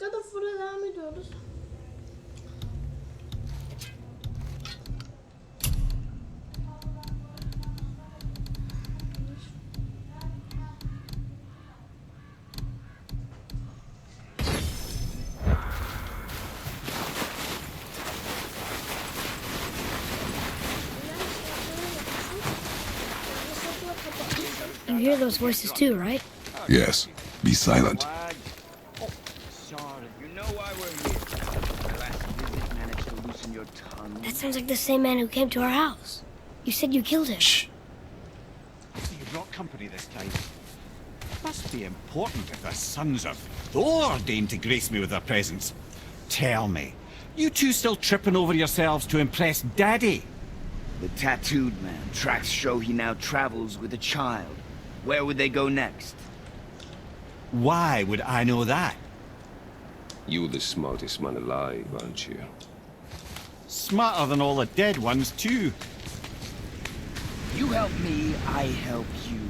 God of War'a devam ediyoruz. You hear those voices too, right? Yes. Be silent. Oh, sorry. You know why we're here. My last visit managed to loosen your tongue. That sounds like the same man who came to our house. You said you killed him. Shh. So you brought company this time. Must be important if the sons of Thor deign to grace me with their presence. Tell me, you two still tripping over yourselves to impress Daddy? The tattooed man. Tracks show he now travels with a child. Where would they go next? Why would I know that? You're the smartest man alive, aren't you? Smarter than all the dead ones, too. You help me, I help you.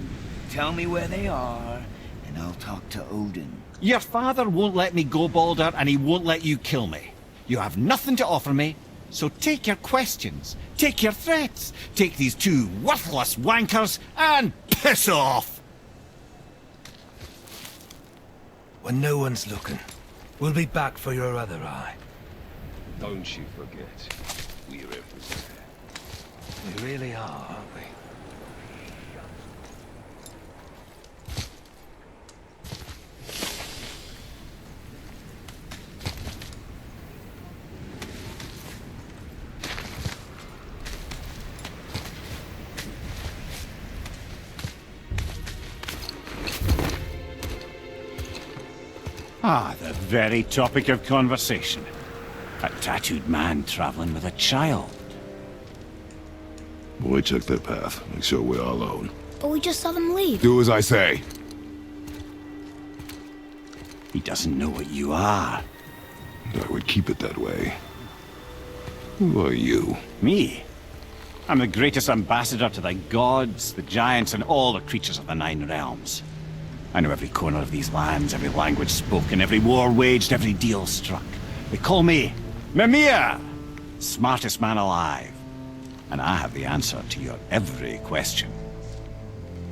Tell me where they are, and I'll talk to Odin. Your father won't let me go, Balder, and he won't let you kill me. You have nothing to offer me, so take your questions, take your threats, take these two worthless wankers, and piss off! When no one's looking, we'll be back for your other eye. Don't you forget, we're everywhere. We really are, aren't we? Ah, the very topic of conversation. A tattooed man traveling with a child. Boy, check that path. Make sure we're all alone. But we just saw them leave. Do as I say. He doesn't know what you are. I would keep it that way. Who are you? Me? I'm the greatest ambassador to the gods, the giants, and all the creatures of the Nine Realms. I know every corner of these lands, every language spoken, every war waged, every deal struck. They call me Mimir, smartest man alive. And I have the answer to your every question.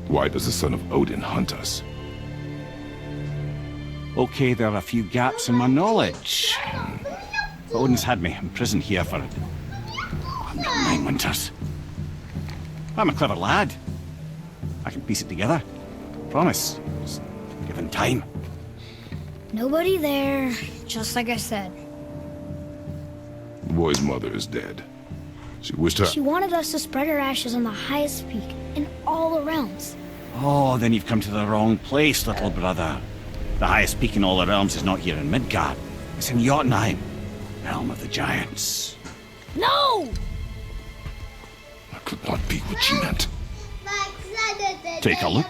Why does the son of Odin hunt us? Okay, there are a few gaps in my knowledge. But Odin's had me imprisoned here for 109 winters. I'm a clever lad. I can piece it together. Promise. Just given time. Nobody there, just like I said. The boy's mother is dead. She wished her... She wanted us to spread her ashes on the highest peak in all the realms. Oh, then you've come to the wrong place, little brother. The highest peak in all the realms is not here in Midgard. It's in Jotunheim, realm of the giants. No! That could not be what she meant. Take a look.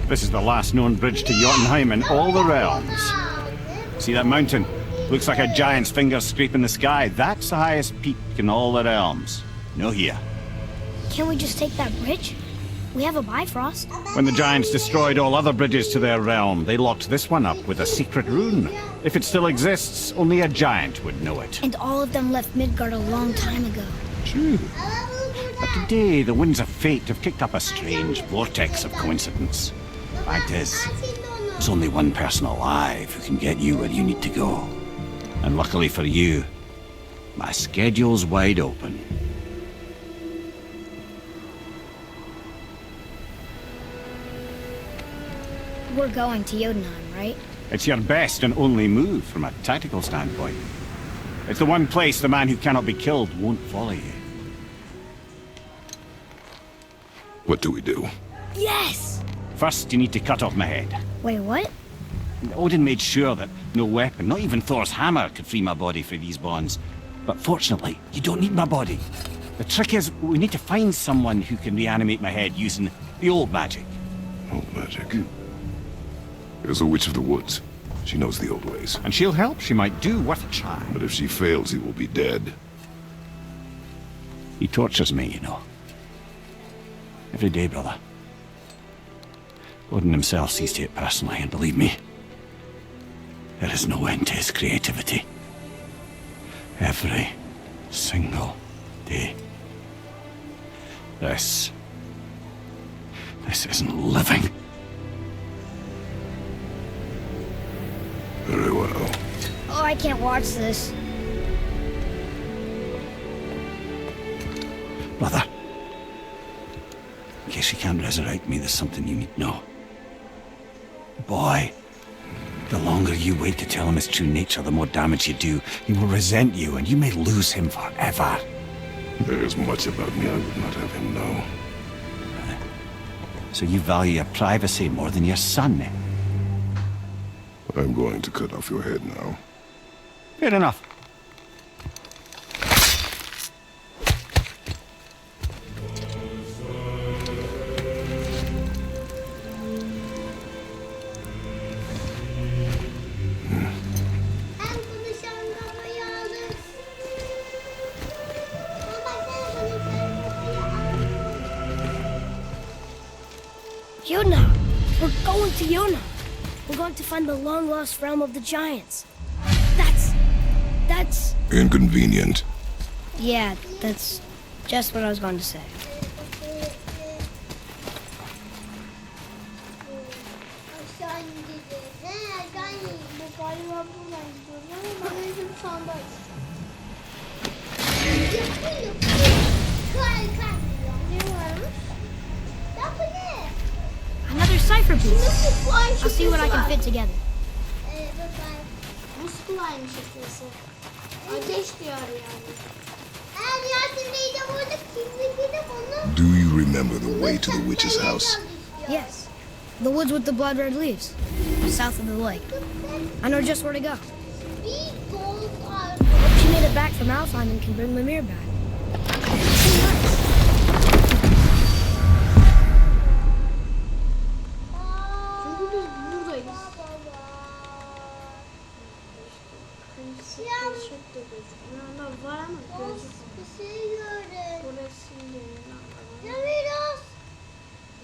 This is the last known bridge to Jotunheim in all the realms. See that mountain? Looks like a giant's finger scraping the sky. That's the highest peak in all the realms. No here. Can't we just take that bridge? We have a Bifrost. When the giants destroyed all other bridges to their realm, they locked this one up with a secret rune. If it still exists, only a giant would know it. And all of them left Midgard a long time ago. True. But today, the winds of fate have kicked up a strange vortex of coincidence. Fact is, there's only one person alive who can get you where you need to go. And luckily for you, my schedule's wide open. We're going to Jotunheim, right? It's your best and only move from a tactical standpoint. It's the one place the man who cannot be killed won't follow you. What do we do? Yes! First, you need to cut off my head. Wait, what? Odin made sure that no weapon, not even Thor's hammer, could free my body from these bonds. But fortunately, you don't need my body. The trick is, we need to find someone who can reanimate my head using the old magic. Old magic. There's a witch of the woods. She knows the old ways. And she'll help. She might do worth a try. But if she fails, he will be dead. He tortures me, you know. Every day, brother. Odin himself sees to it personally, and believe me, there is no end to his creativity. Every single day. This isn't living. Very well. Oh, I can't watch this. Brother, in case you can't resurrect me, there's something you need to know. Boy, the longer you wait to tell him his true nature, the more damage you do. He will resent you, and you may lose him forever. There is much about me I would not have him know. So you value your privacy more than your son, eh? I'm going to cut off your head now. Fair enough. Yona! We're going to Yona! We're going to find the long-lost realm of the giants. That's... Inconvenient. Yeah, that's just what I was going to say. Another cipher piece. I'll see what I can fit together. Buz kulağıymış şifresi. Ateş diyor yani. Eğer yardımcıyla burada kimse gidip onu... Do you remember the way to the witch's house? Yes. The woods with the blood red leaves. South of the lake. I know just where to go. Bir gold var. Hope she made it back from Alfheim and can bring Mimir back. Çünkü biz buradayız. Çok da gözükmüyor. Orada var ama gözükmüyor. Bir şey gördüm. Burası değil. Ya biraz.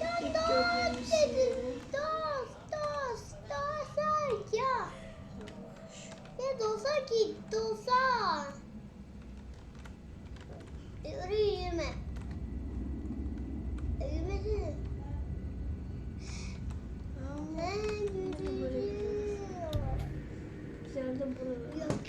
Ya dost dedim. Dost ya. Ya dosa git dosa. Yürüme. Yürümesene. Güzel de burada. Yok.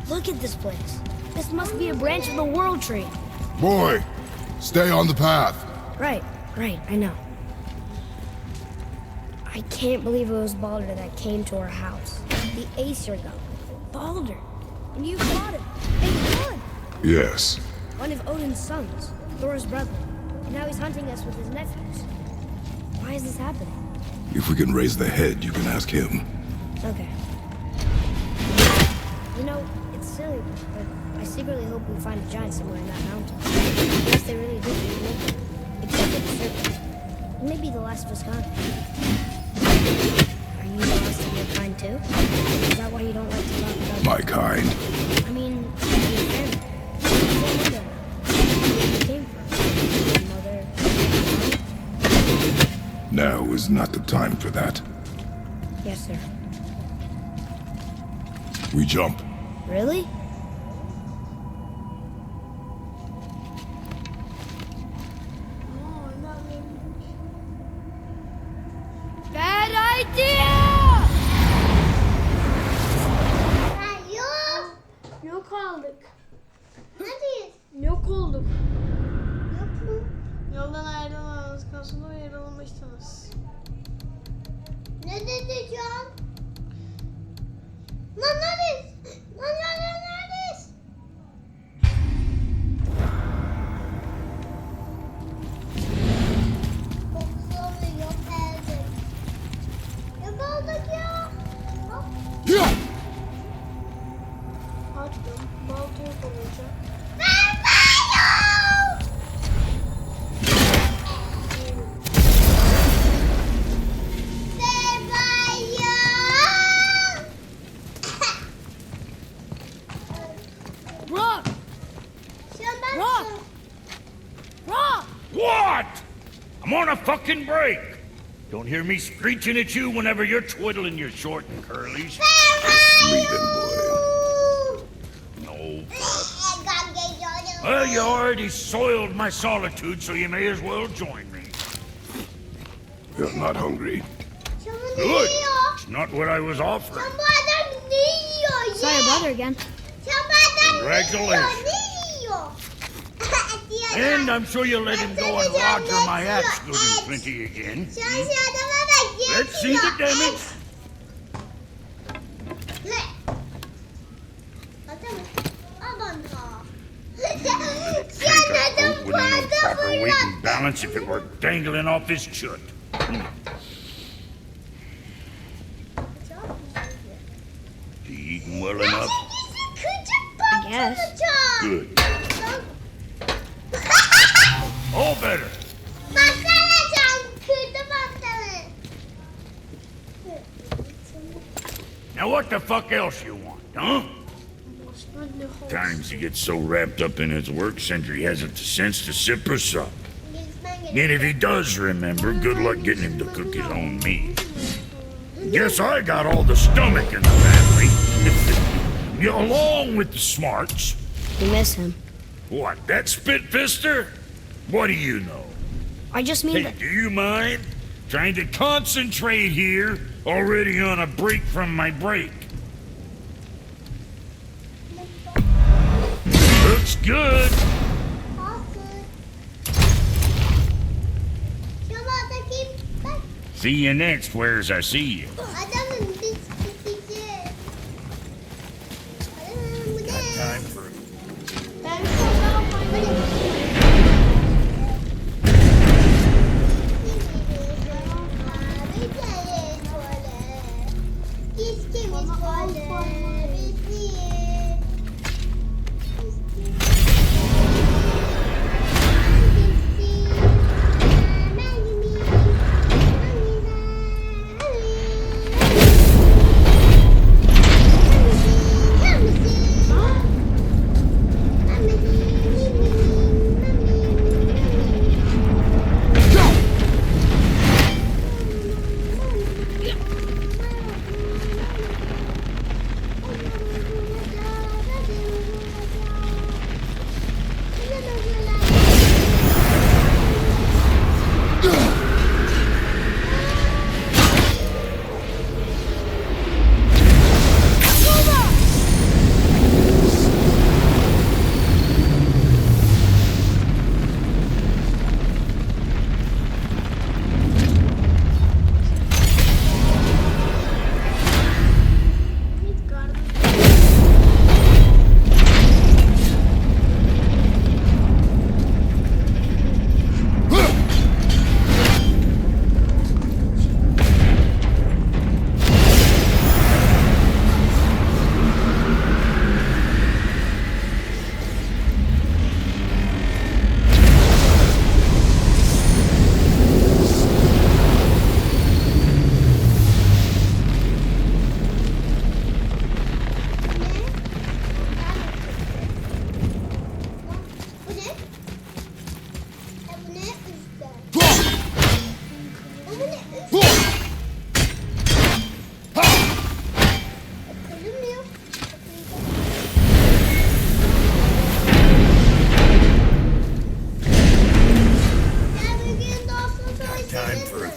Look at this place. This must be a branch of the World Tree. Boy, stay on the path. Right, I know. I can't believe it was Baldur that came to our house. The Aesir god. Baldur. And you fought him. And won. Yes. One of Odin's sons. Thor's brother. And now he's hunting us with his nephews. Why is this happening? If we can raise the head, you can ask him. Okay. You know, it's silly, but I secretly hope we find a giant somewhere in that mountain. Unless they really do live there. Except for the serpent. Maybe the last of us gone. Are you lost in your kind too? Is that why you don't like to talk about My kind. I mean, your family. Where you came from. Your mother. Now is not the time for that. Yes, sir. We jump. Really? Bad idea! Yok. Yok aldık. Neredeyiz? Yok olduk. Yok mu? Yoldan ayrılmanız konusunda uyarılmıştınız. Ne dedi Can? Lan neredeyiz? Lan neredeyiz? Kokusunu yok edin. Yok olduk ya. Hop. Yeah. Attım. Balta yok olacak. I'm on a fucking break. Don't hear me screeching at you whenever you're twiddling your short and curlies. Leaving, boy. No. Well, you already soiled my solitude, so you may as well join me. You're not hungry. Good. It's not what I was offering. Sorry, brother again. Congratulations. And I'm sure you'll let him go and Roger my axe good and plenty again. Let's see the damage. Can't wouldn't know proper weight and balance if it were dangling off his chut. He eating well enough? I guess. Good. All better. Now what the fuck else you want, huh? Times he gets so wrapped up in his work, Sentry hasn't the sense to sip or sup. And if he does remember, good luck getting him to cook his own meat. Guess I got all the stomach in the family. Along with the smarts. We miss him. What, that spit-fister? What do you know? I just mean Hey, that... do you mind? Trying to concentrate here, already on a break from my break. Looks good. See you next, where's I see you. Got time for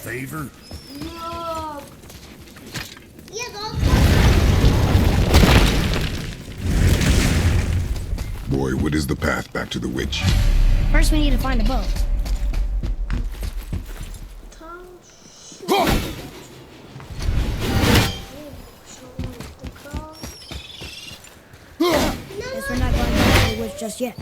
favor? No. Boy, what is the path back to the witch? First, we need to find a boat. Guess we're not going back to the witch just yet.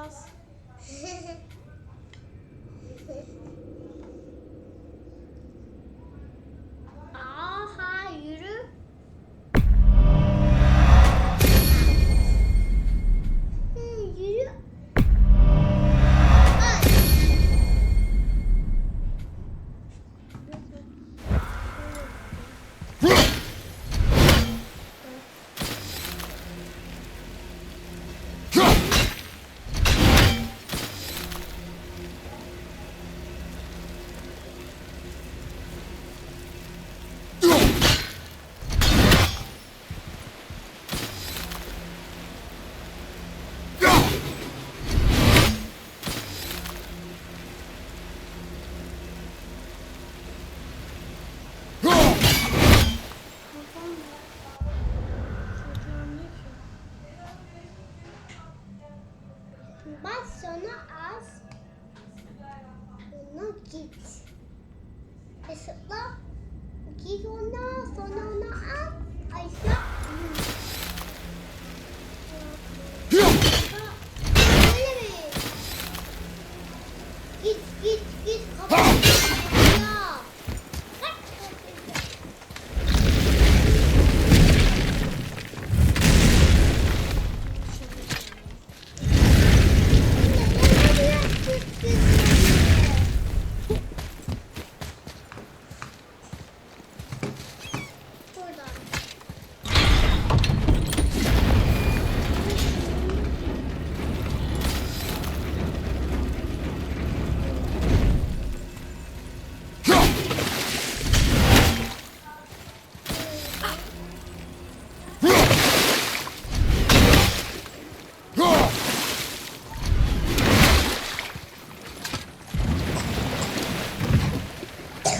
az. Aha yürü. Yürü. Ay. Bak sonra az. Ona git. Isıtla. Git ona sonra ona al. Ayşe. Böyle mi? Git git git. Kapat. Ya.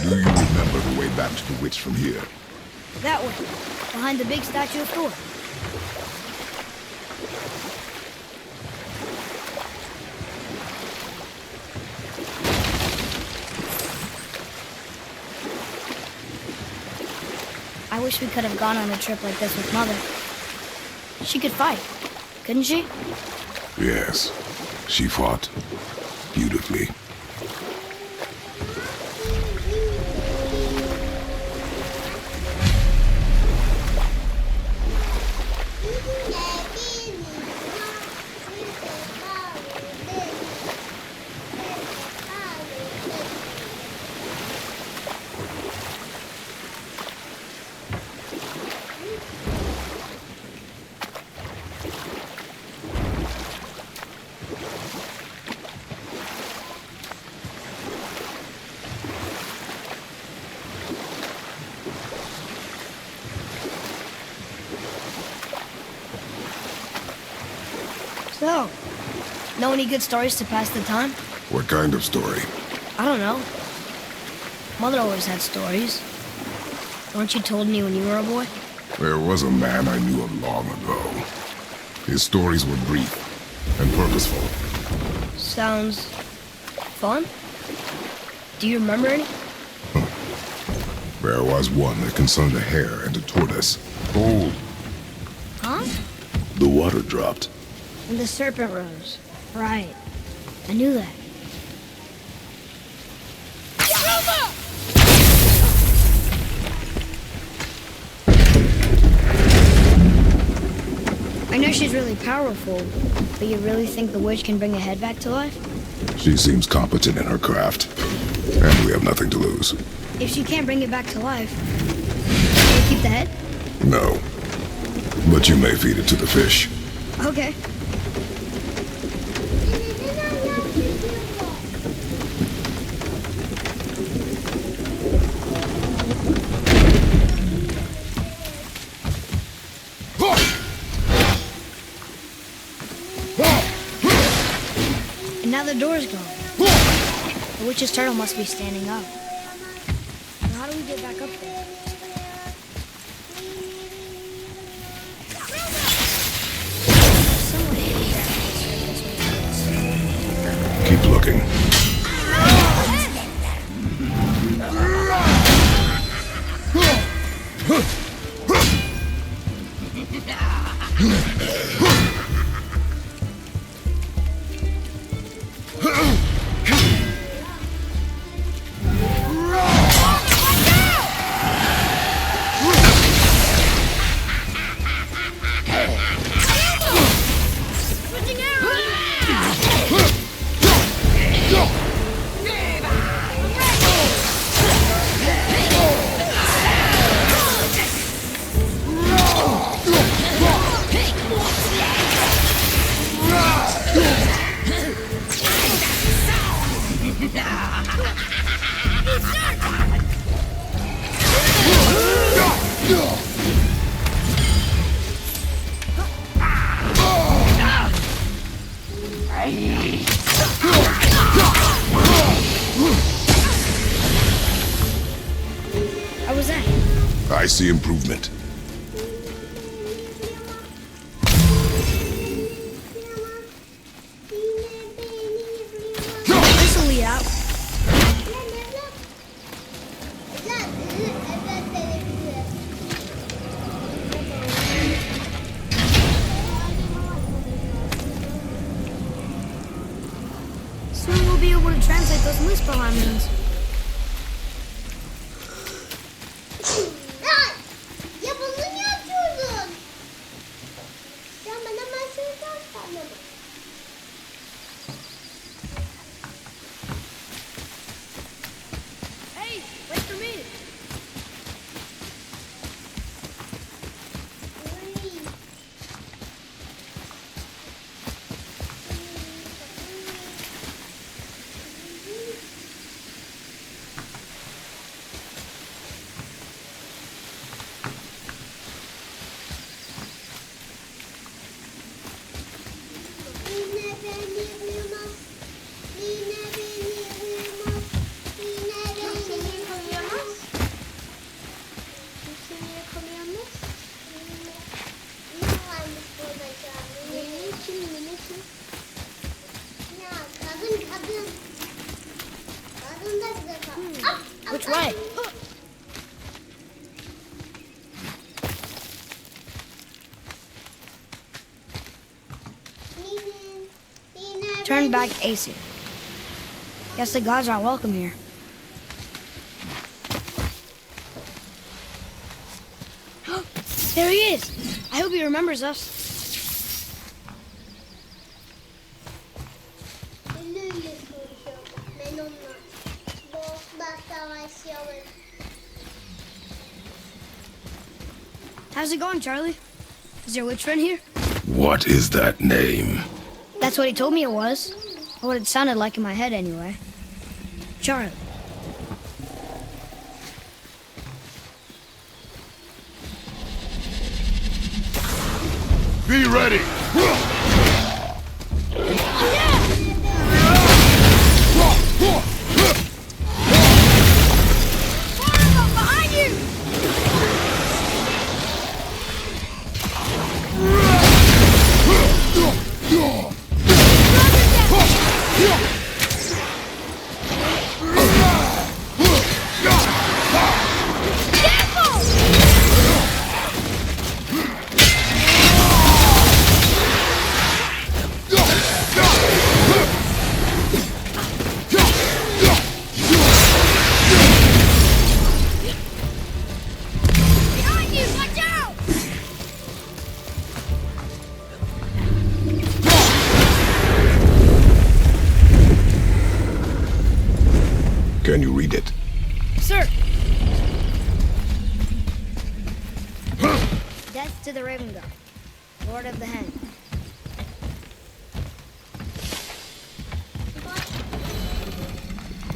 Do you remember the way back to the witch from here? That way, behind the big statue of Thor. I wish we could have gone on a trip like this with Mother. She could fight, couldn't she? Yes. She fought beautifully. So, know any good stories to pass the time? What kind of story? I don't know. Mother always had stories. Weren't you told me when you were a boy? There was a man I knew of long ago. His stories were brief and purposeful. Sounds fun. Do you remember any? There was one that concerned a hare and a tortoise. Old. Huh? The water dropped. And the serpent rose. Right. I knew that. I know she's really powerful, but you really think the witch can bring a head back to life? She seems competent in her craft, and we have nothing to lose. If she can't bring it back to life, will you keep the head? No. But you may feed it to the fish. Okay. And now the door's gone. The witch's turtle must be standing up. Now how do we get back up there? Someone hit me. Keep looking. How was that? I see improvement. This will lead out. Soon we'll be able to translate those Muspelheim names. Ya bunu niye yapıyordun? Ya bana başlayacağım sanırım. Hey, wait for me. Yine beni yıkamaz. Yine beni yıkamaz. Yine beni yıkamaz. Seni yıkamaz. Ne varmış burada canım? Yeni kim? Yeni kim? Ya kadın. Kadın da bize kal. Which way? Turn back Aesir. Guess the gods aren't welcome here. There he is! I hope he remembers us. How's it going, Charlie? Is your witch friend here? What is that name? That's what he told me it was. Or what it sounded like in my head, anyway. Charlie. Be ready! Behind you! Behind you! Watch out! Can you read it? Sir! Death to the Raven God, Lord of the Hen.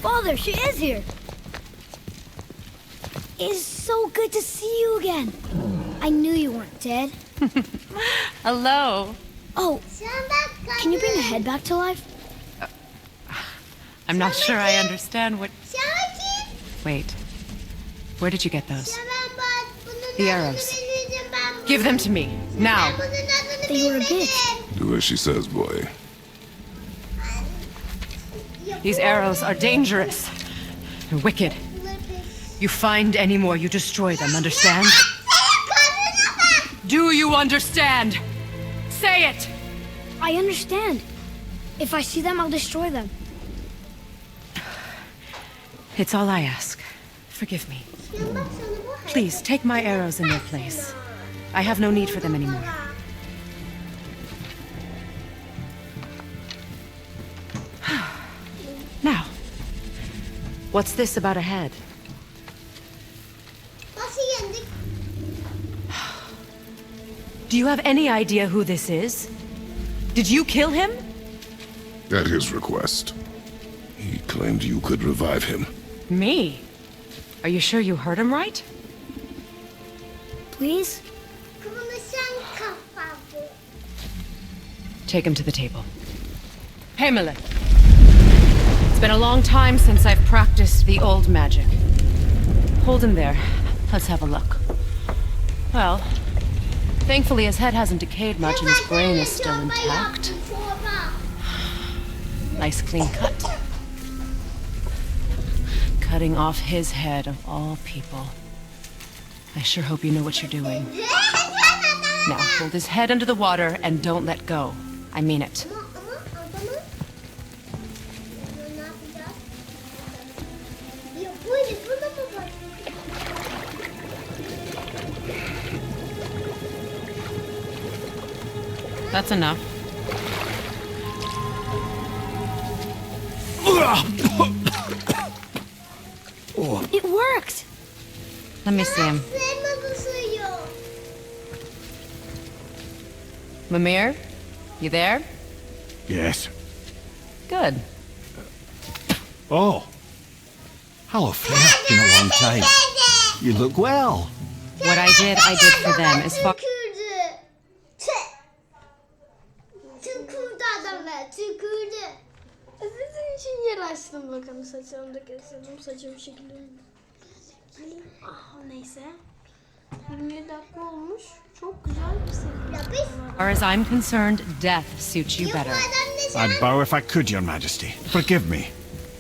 Father, she is here! It is so good to see you again. I knew you weren't dead. Hello. Oh, can you bring the head back to life? I'm not sure I understand what... Wait. Where did you get those? The arrows. Give them to me, now. They were a gift. Do as she says, boy. These arrows are dangerous and wicked. You find any more, you destroy them, understand? Do you understand? Say it! I understand. If I see them, I'll destroy them. It's all I ask. Forgive me. Please, take my arrows in their place. I have no need for them anymore. Now, what's this about a head? Do you have any idea who this is? Did you kill him? At his request. He claimed you could revive him. Me? Are you sure you heard him right? please? Take him to the table. Hamlet. It's been a long time since I've practiced the old magic. Hold him there. Let's have a look. Well, thankfully his head hasn't decayed much and his brain is still intact. Nice clean cut. Cutting off his head of all people. I sure hope you know what you're doing. Now, hold his head under the water and don't let go. I mean it. That's enough. It worked! Let me see him. Mimir? You there? Yes. Good. Oh. Hello, Freya. Been a long time. You look well. What I did for them. As far Sizin için yer açtım bakalım saçımı da kestirdim. Saçım şekilli. Ah neyse. 20 dakika olmuş. Çok güzel bir seri. As far as I'm concerned, death suits you better. I'd bow if I could, Your Majesty. Forgive me.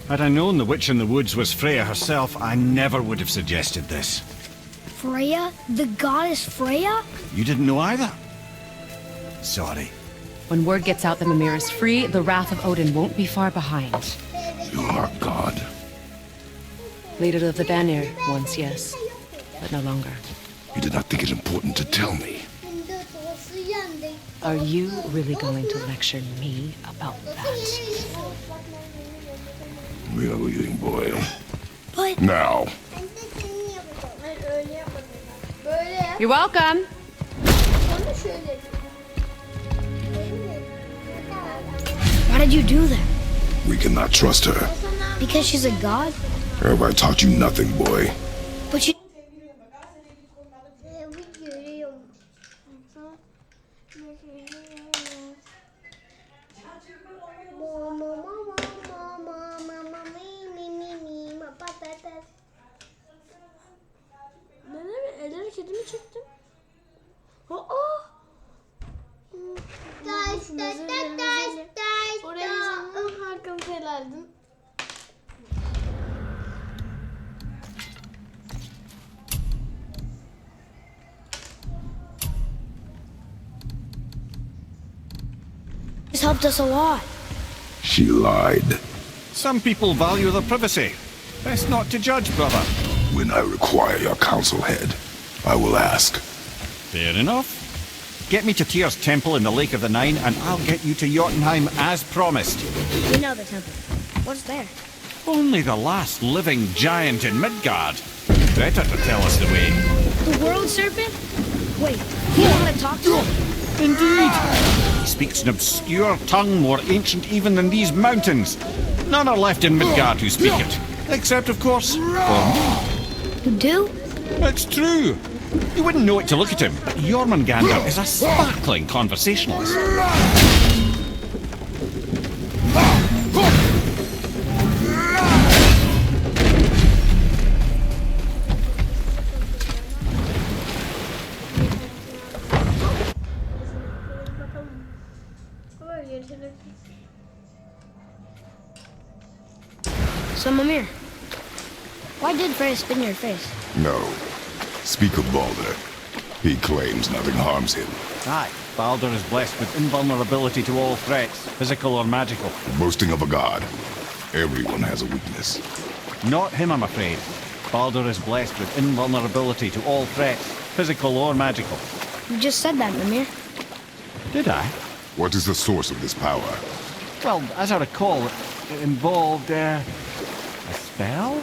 Had I known the witch in the woods was Freya herself, I never would have suggested this. Freya? The goddess Freya? You didn't know either? Sorry. When word gets out that Mimir is free, the wrath of Odin won't be far behind. You are God. Leader of the Vanir, once yes, but no longer. You did not think it important to tell me. Are you really going to lecture me about that? We are leaving, boy. But... Now. You're welcome. Why did you do that? We cannot trust her. Because she's a god? Have I taught you nothing, boy? But you... Neden elleri kedimi çektim? Aa! Oraya gittim, arkamı helaldim. This helped us a lot. She lied. Some people value their privacy. Best not to judge, brother. When I require your council head, I will ask. Fair enough. Get me to Tyr's temple in the Lake of the Nine, and I'll get you to Jotunheim as promised. We know the temple. What's there? Only the last living giant in Midgard. Better to tell us the way. The world serpent? Wait, you want to talk to him? Indeed. He speaks an obscure tongue more ancient even than these mountains. None are left in Midgard who speak it. Except, of course, for me. You do? It's true. You wouldn't know it to look at him, but Jormungandr is a sparkling conversationalist. So, Mimir, why did Freya spit in your face? No. Speak of Baldur. He claims nothing harms him. Aye, Baldur is blessed with invulnerability to all threats, physical or magical. Boasting of a god. Everyone has a weakness. Not him, I'm afraid. Baldur is blessed with invulnerability to all threats, physical or magical. You just said that, Mimir. Did I? What is the source of this power? Well, as I recall, it involved, a spell?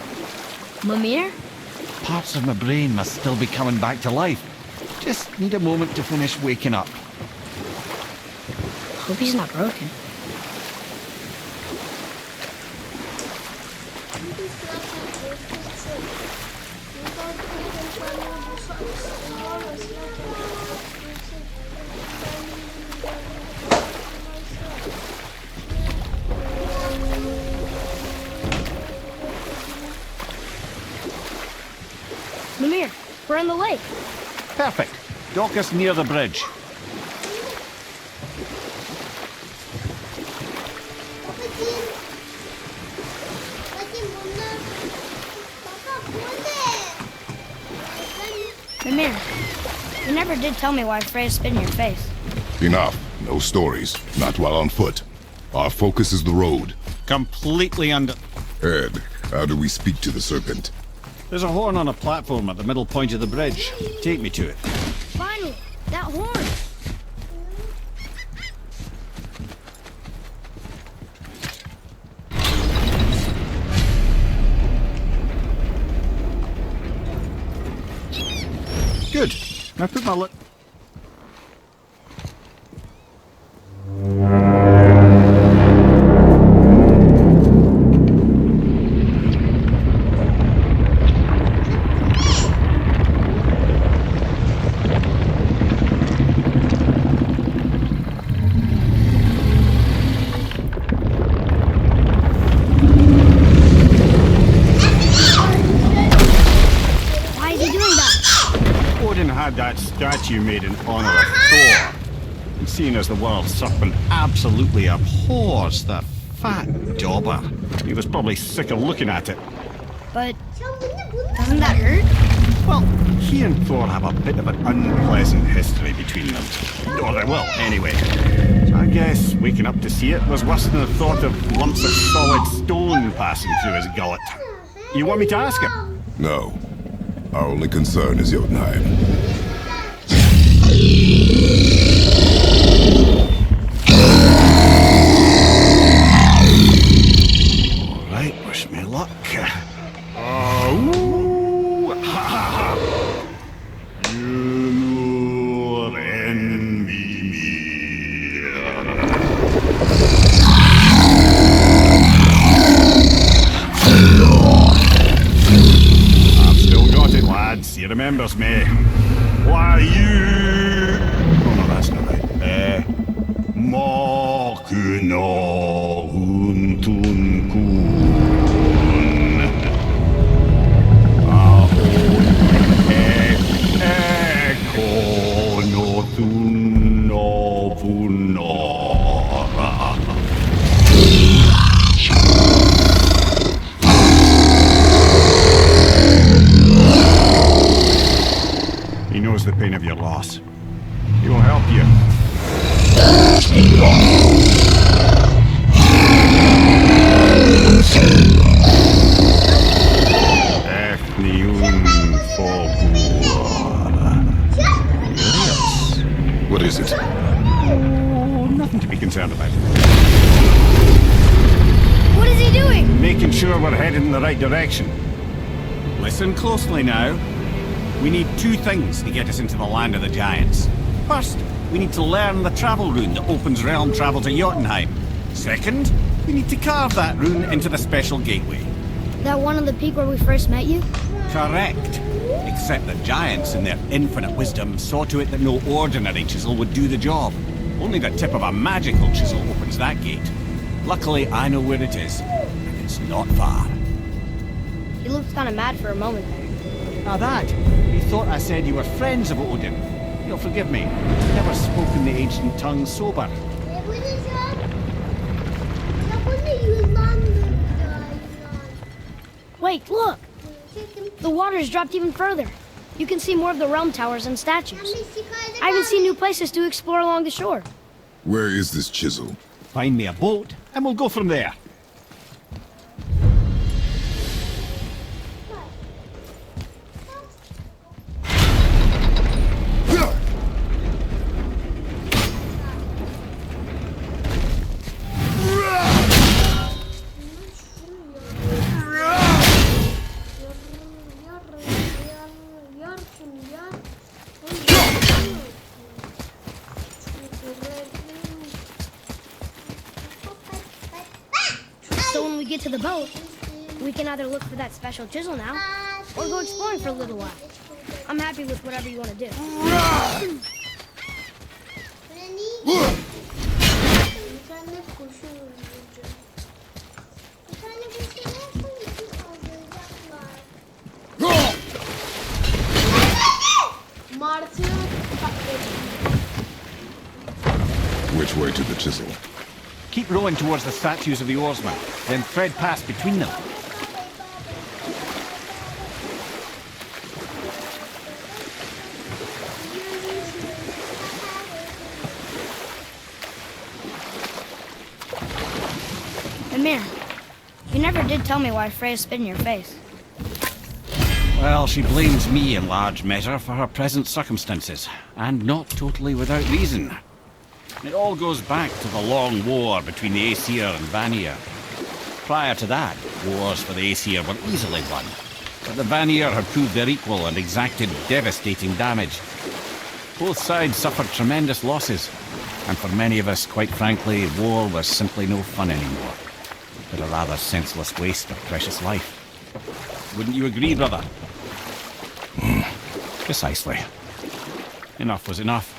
Mimir? Parts of my brain must still be coming back to life. Just need a moment to finish waking up. Hope he's not broken. Mimir, we're on the lake. Perfect. Dock us near the bridge. Mimir, you never did tell me why Freya spit in your face. Enough. No stories. Not while on foot. Our focus is the road. Completely under... Ed, how do we speak to the serpent? There's a horn on a platform at the middle point of the bridge. Take me to it. Finally, that horn. Good. Now put my lip... Why is he doing that? Odin had that statue made in honor of Thor. And seeing as the world serpent absolutely abhors that fat dauber, he was probably sick of looking at it. But doesn't that hurt? Well, he and Thor have a bit of an unpleasant history between them. Or they will, anyway. So I guess waking up to see it was worse than the thought of lumps of solid stone passing through his gullet. You want me to ask him? No. Our only concern is Jotunheim. Alright, wish me luck. Oh, ha ha ha! You envy me. I've still got it, lads. He remembers me. Why you? Oh no, that's not right. Mokuno huntun kun. Eko no thun no vunora. He knows the pain of your loss. He will help you. What is it? Oh, nothing to be concerned about. What is he doing? Making sure we're headed in the right direction. Listen closely now. We need two things to get us into the land of the giants. First, we need to learn the travel rune that opens realm travel to Jotunheim. Second, we need to carve that rune into the special gateway. That one on the peak where we first met you? Correct. Except the giants, in their infinite wisdom, saw to it that no ordinary chisel would do the job. Only the tip of a magical chisel opens that gate. Luckily, I know where it is, and it's not far. He looked kind of mad for a moment there. Now that, he thought I said you were friends of Odin. You'll forgive me. I've never spoken the ancient tongue sober. Wait, look! The water has dropped even further. You can see more of the realm towers and statues. I even see new places to explore along the shore. Where is this chisel? Find me a boat, and we'll go from there. So when we get to the boat, we can either look for that special chisel now, or go exploring for a little while. I'm happy with whatever you want to do. Which way to the chisel? Keep rowing towards the statues of the oarsmen, then thread past between them. Amir, you never did tell me why Freya spit in your face. Well, she blames me in large measure for her present circumstances, and not totally without reason. It all goes back to the long war between the Aesir and Vanir. Prior to that, wars for the Aesir were easily won, but the Vanir had proved their equal and exacted devastating damage. Both sides suffered tremendous losses, and for many of us, quite frankly, war was simply no fun anymore, but a rather senseless waste of precious life. Wouldn't you agree, brother? Precisely. Enough was enough.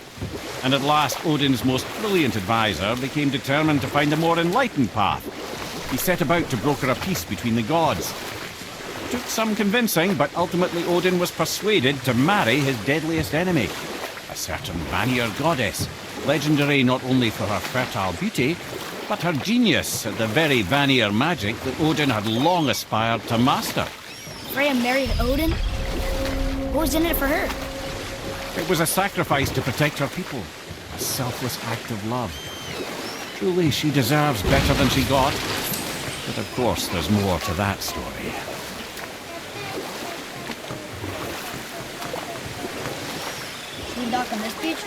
And at last, Odin's most brilliant advisor became determined to find a more enlightened path. He set about to broker a peace between the gods. It took some convincing, but ultimately Odin was persuaded to marry his deadliest enemy, a certain Vanir goddess, legendary not only for her fertile beauty, but her genius at the very Vanir magic that Odin had long aspired to master. Freya married Odin? What was in it for her? It was a sacrifice to protect her people, a selfless act of love. Truly, she deserves better than she got. But of course, there's more to that story. Should we dock on this beach?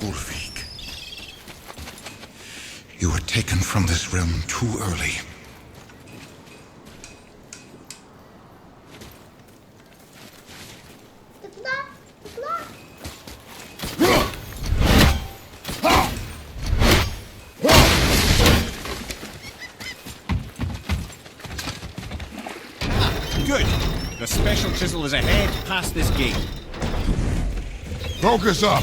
Ulfik, you were taken from this realm too early. Good. The special chisel is ahead, past this gate. Focus up!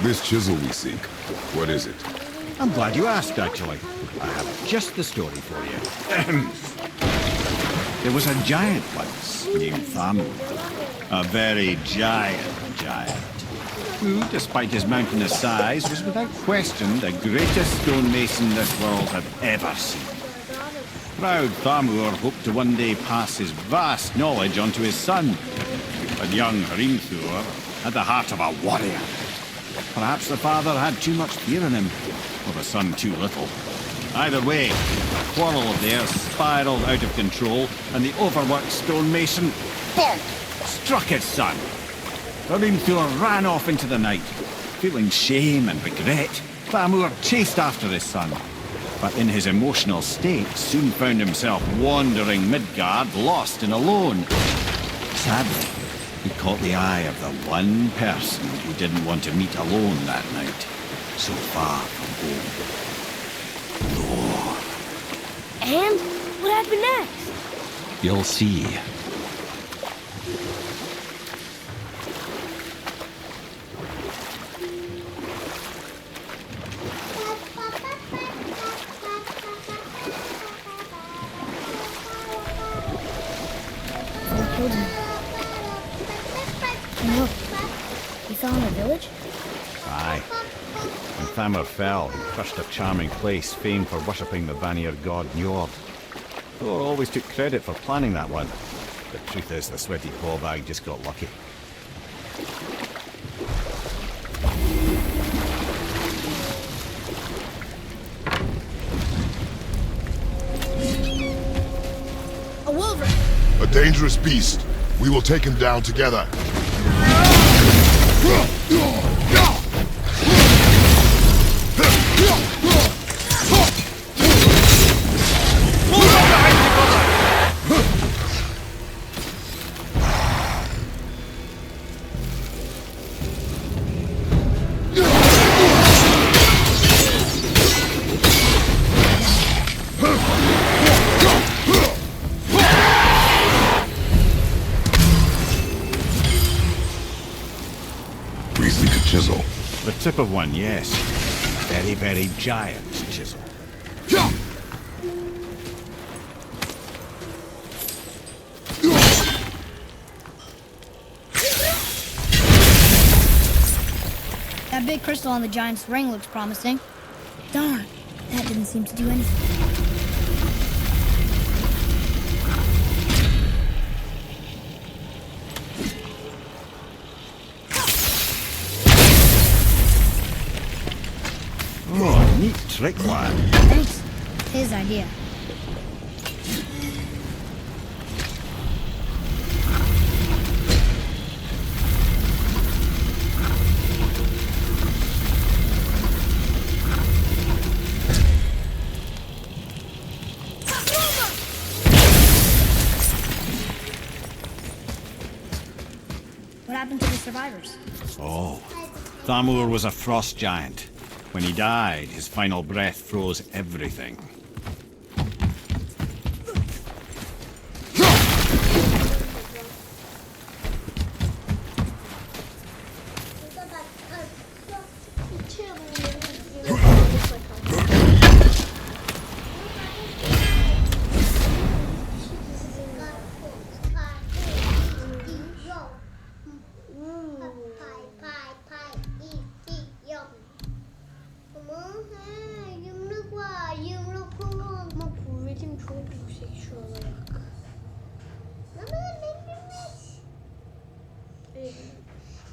This chisel we seek, what is it? I'm glad you asked, actually. I have just the story for you. There was a giant once named Thamur. A very giant, who, despite his mountainous size, was without question the greatest stonemason this world had ever seen. Proud Thamur hoped to one day pass his vast knowledge on to his son. But young Hrimthur had the heart of a warrior. Perhaps the father had too much fear in him, or the son too little. Either way, a quarrel of theirs spiraled out of control, and the overworked stonemason, bonk, struck his son. Thor ran off into the night. Feeling shame and regret, Thamur chased after his son, but in his emotional state soon found himself wandering Midgard, lost and alone. Sadly, he caught the eye of the one person he didn't want to meet alone that night, so far from home. And what happened next? You'll see. They killed him. And look, he fell in a village? Aye. When Thamur fell, he crushed a charming place famed for worshipping the Vanir god Njord. Thor always took credit for planning that one. The truth is, the sweaty ballbag just got lucky. A wolverine! A dangerous beast. We will take him down together. We seek a chisel. The tip of one, yes. Very, very giant chisel. That big crystal on the giant's ring looks promising. Darn, that didn't seem to do anything. Oh, neat trick, lad. Thanks. His idea. What happened to the survivors? Oh, Thamur was a frost giant. When he died, his final breath froze everything.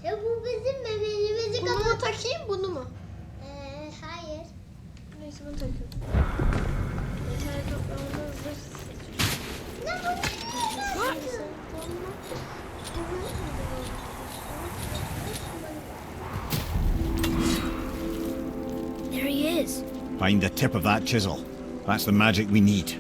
Ya bu bizim memelimizi bunu mu takayım bunu mu? Hayır. Neyse bunu takıyorum. Yeter toplamda zırh There he is. Find the tip of that chisel. That's the magic we need.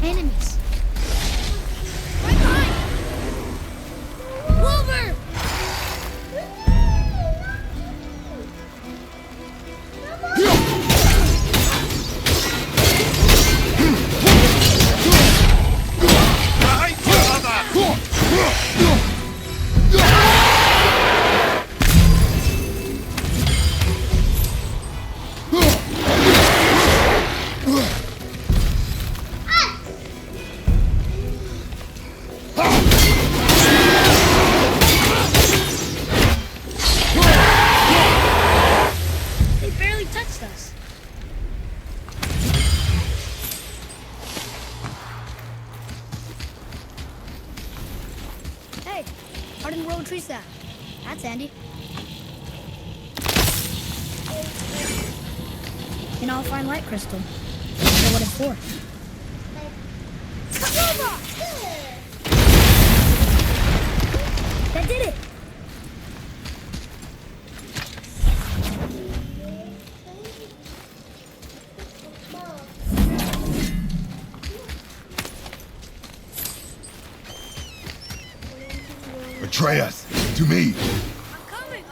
Enemies. Right behind! Wolver! Hey, hardened road tree sap. That's handy. And I'll find light crystal. I know what it's for. That did it! Atreus, to me. I'm coming!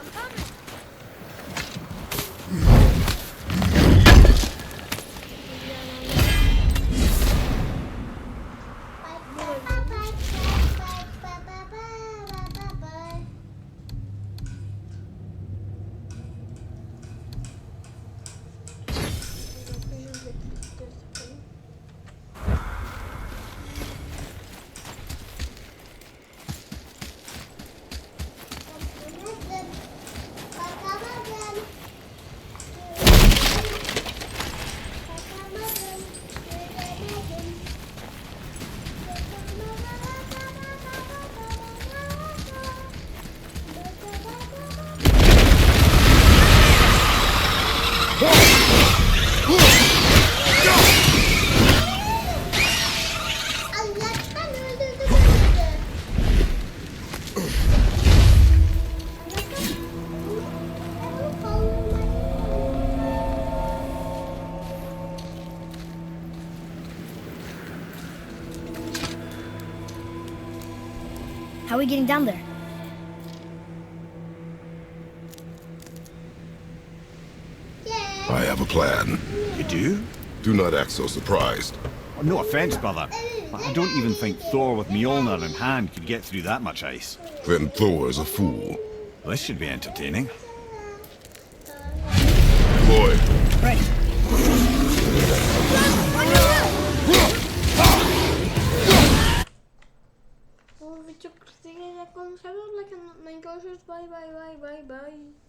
How are we getting down there? I have a plan. You do? Do not act so surprised. Oh, no offense, brother, but I don't even think Thor with Mjolnir in hand could get through that much ice. Then Thor is a fool. This should be entertaining. Boy, Ready. Bu video 48 dakika olmuş. Hadi like and görüşürüz. Bye bye bye bye bye.